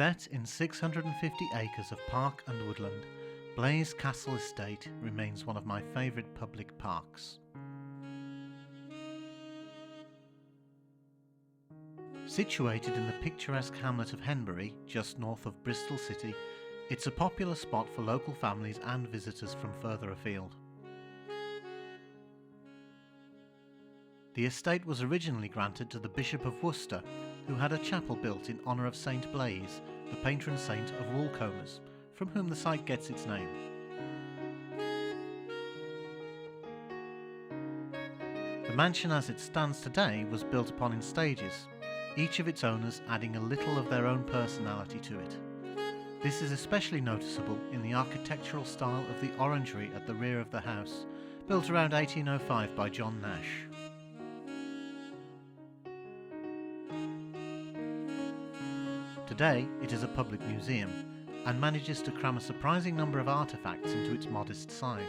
Set in 650 acres of park and woodland, Blaise Castle Estate remains one of my favourite public parks. Situated in the picturesque hamlet of Henbury, just north of Bristol city, it's a popular spot for local families and visitors from further afield. The estate was originally granted to the Bishop of Worcester, who had a chapel built in honour of Saint Blaise, the patron saint of woolcombers, from whom the site gets its name. The mansion as it stands today was built upon in stages, each of its owners adding a little of their own personality to it. This is especially noticeable in the architectural style of the orangery at the rear of the house, built around 1805 by John Nash. Today it is a public museum and manages to cram a surprising number of artefacts into its modest size.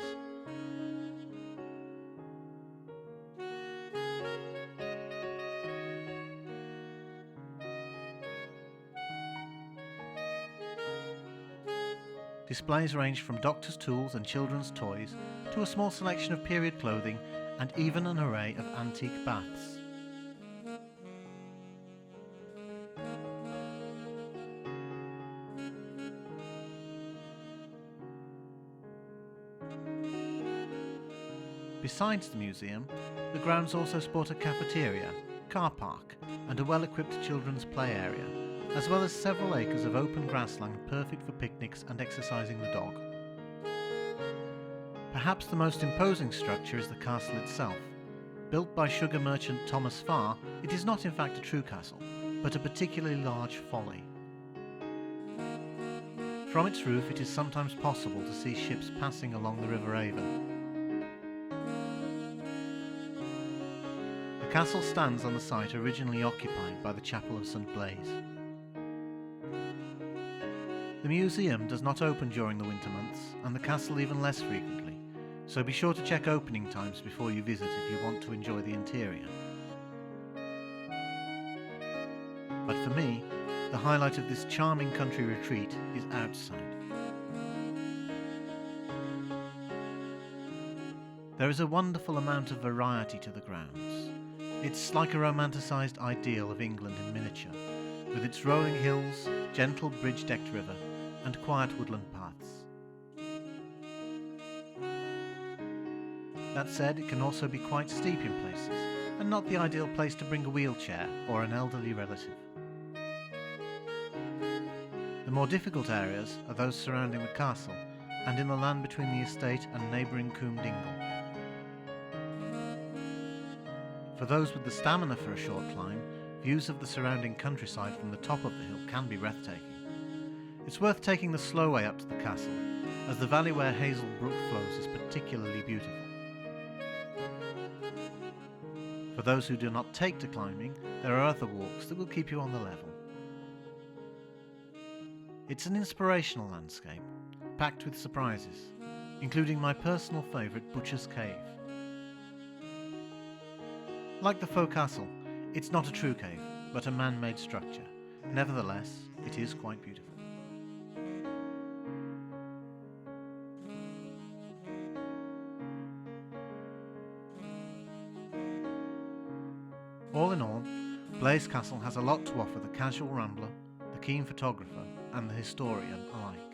Displays range from doctor's tools and children's toys to a small selection of period clothing and even an array of antique baths. Besides the museum, the grounds also sport a cafeteria, car park and a well-equipped children's play area, as well as several acres of open grassland perfect for picnics and exercising the dog. Perhaps the most imposing structure is the castle itself. Built by sugar merchant Thomas Farr, it is not in fact a true castle, but a particularly large folly. From its roof it is sometimes possible to see ships passing along the River Avon. The castle stands on the site originally occupied by the Chapel of St. Blaise. The museum does not open during the winter months, and the castle even less frequently, so be sure to check opening times before you visit if you want to enjoy the interior. But for me, the highlight of this charming country retreat is outside. There is a wonderful amount of variety to the grounds. It's like a romanticised ideal of England in miniature, with its rolling hills, gentle bridge-decked river, and quiet woodland paths. That said, it can also be quite steep in places, and not the ideal place to bring a wheelchair or an elderly relative. The more difficult areas are those surrounding the castle, and in the land between the estate and neighbouring Coombe Dingle. For those with the stamina for a short climb, views of the surrounding countryside from the top of the hill can be breathtaking. It's worth taking the slow way up to the castle, as the valley where Hazel Brook flows is particularly beautiful. For those who do not take to climbing, there are other walks that will keep you on the level. It's an inspirational landscape, packed with surprises, including my personal favourite Butcher's Cave. Like the faux castle, it's not a true cave, but a man-made structure. Nevertheless, it is quite beautiful. All in all, Blaise Castle has a lot to offer the casual rambler, the keen photographer, and the historian alike.